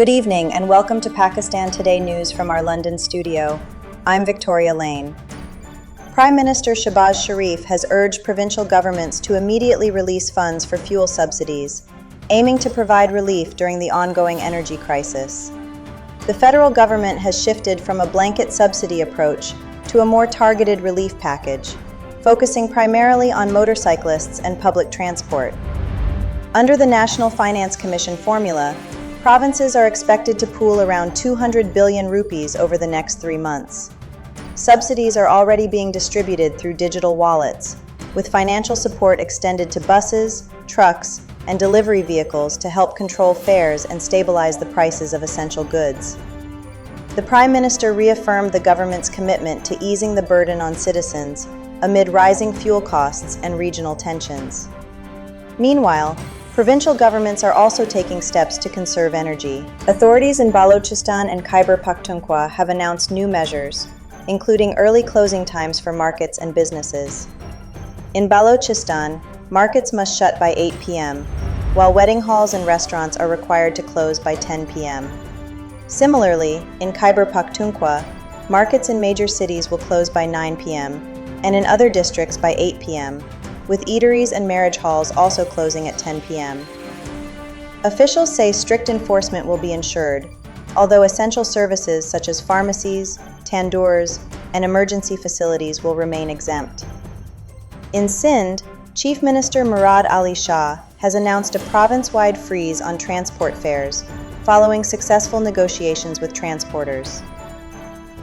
Good evening and welcome to Pakistan Today News from our London studio. I'm Victoria Lane. Prime Minister Shehbaz Sharif has urged provincial governments to immediately release funds for fuel subsidies, aiming to provide relief during the ongoing energy crisis. The federal government has shifted from a blanket subsidy approach to a more targeted relief package, focusing primarily on motorcyclists and public transport. Under the National Finance Commission formula, provinces are expected to pool around 200 billion rupees over the next 3 months. Subsidies are already being distributed through digital wallets, with financial support extended to buses, trucks, and delivery vehicles to help control fares and stabilize the prices of essential goods. The Prime Minister reaffirmed the government's commitment to easing the burden on citizens amid rising fuel costs and regional tensions. Meanwhile, provincial governments are also taking steps to conserve energy. Authorities in Balochistan and Khyber Pakhtunkhwa have announced new measures, including early closing times for markets and businesses. In Balochistan, markets must shut by 8 p.m., while wedding halls and restaurants are required to close by 10 p.m. Similarly, in Khyber Pakhtunkhwa, markets in major cities will close by 9 p.m., and in other districts by 8 p.m., with eateries and marriage halls also closing at 10 p.m. Officials say strict enforcement will be ensured, although essential services such as pharmacies, tandoors, and emergency facilities will remain exempt. In Sindh, Chief Minister Murad Ali Shah has announced a province-wide freeze on transport fares, following successful negotiations with transporters.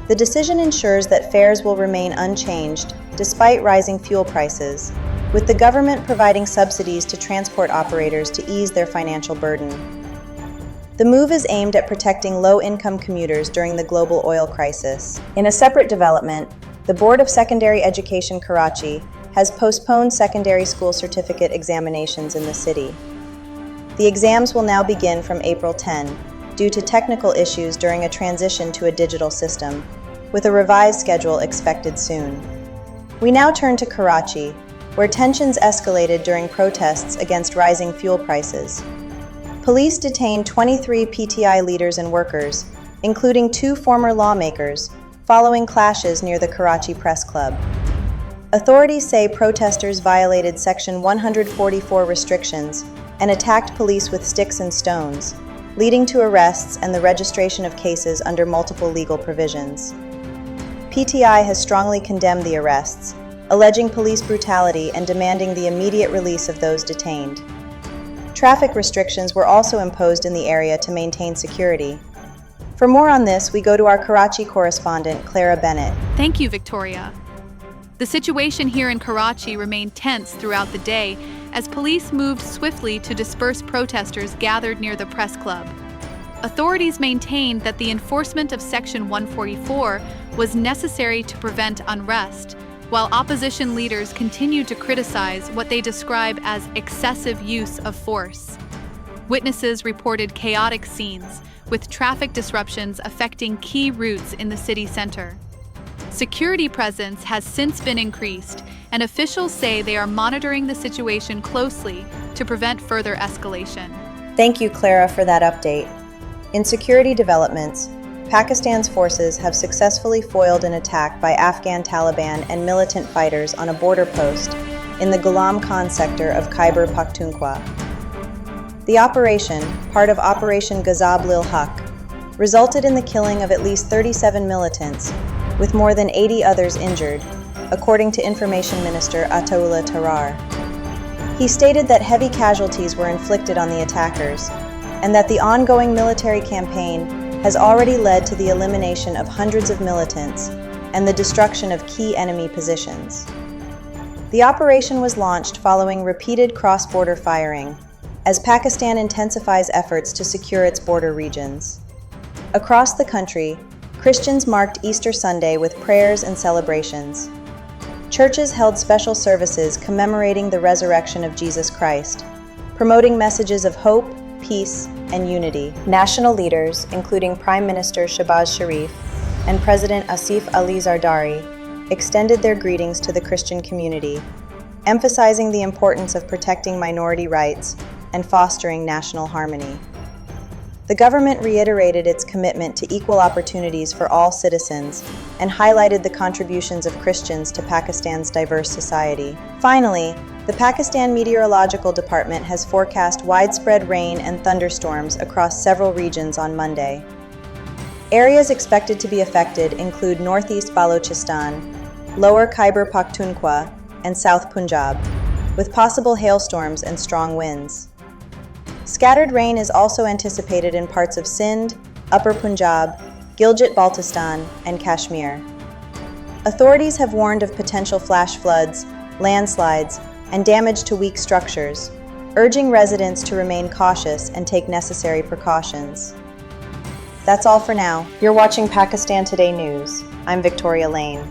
The decision ensures that fares will remain unchanged despite rising fuel prices, with the government providing subsidies to transport operators to ease their financial burden. The move is aimed at protecting low-income commuters during the global oil crisis. In a separate development, the Board of Secondary Education Karachi has postponed secondary school certificate examinations in the city. The exams will now begin from April 10 due to technical issues during a transition to a digital system, with a revised schedule expected soon. We now turn to Karachi, where tensions escalated during protests against rising fuel prices. Police detained 23 PTI leaders and workers, including 2 former lawmakers, following clashes near the Karachi Press Club. Authorities say protesters violated Section 144 restrictions and attacked police with sticks and stones, leading to arrests and the registration of cases under multiple legal provisions. PTI has strongly condemned the arrests, alleging police brutality and demanding the immediate release of those detained. Traffic restrictions were also imposed in the area to maintain security. For more on this, we go to our Karachi correspondent, Clara Bennett. Thank you, Victoria. The situation here in Karachi remained tense throughout the day as police moved swiftly to disperse protesters gathered near the press club. Authorities maintained that the enforcement of Section 144 was necessary to prevent unrest, while opposition leaders continued to criticize what they describe as excessive use of force. Witnesses reported chaotic scenes, with traffic disruptions affecting key routes in the city center. Security presence has since been increased, and officials say they are monitoring the situation closely to prevent further escalation. Thank you, Clara, for that update. In security developments, Pakistan's forces have successfully foiled an attack by Afghan Taliban and militant fighters on a border post in the Ghulam Khan sector of Khyber Pakhtunkhwa. The operation, part of Operation Ghazab Lil Haq, resulted in the killing of at least 37 militants, with more than 80 others injured, according to Information Minister Ataullah Tarar. He stated that heavy casualties were inflicted on the attackers, and that the ongoing military campaign has already led to the elimination of hundreds of militants and the destruction of key enemy positions. The operation was launched following repeated cross-border firing, as Pakistan intensifies efforts to secure its border regions. Across the country, Christians marked Easter Sunday with prayers and celebrations. Churches held special services commemorating the resurrection of Jesus Christ, promoting messages of hope, peace, and unity. National leaders, including Prime Minister Shehbaz Sharif and President Asif Ali Zardari, extended their greetings to the Christian community, emphasizing the importance of protecting minority rights and fostering national harmony. The government reiterated its commitment to equal opportunities for all citizens and highlighted the contributions of Christians to Pakistan's diverse society. Finally, the Pakistan Meteorological Department has forecast widespread rain and thunderstorms across several regions on Monday. Areas expected to be affected include northeast Balochistan, lower Khyber Pakhtunkhwa, and South Punjab, with possible hailstorms and strong winds. Scattered rain is also anticipated in parts of Sindh, Upper Punjab, Gilgit-Baltistan, and Kashmir. Authorities have warned of potential flash floods, landslides, and damage to weak structures, urging residents to remain cautious and take necessary precautions. That's all for now. You're watching Pakistan Today News. I'm Victoria Lane.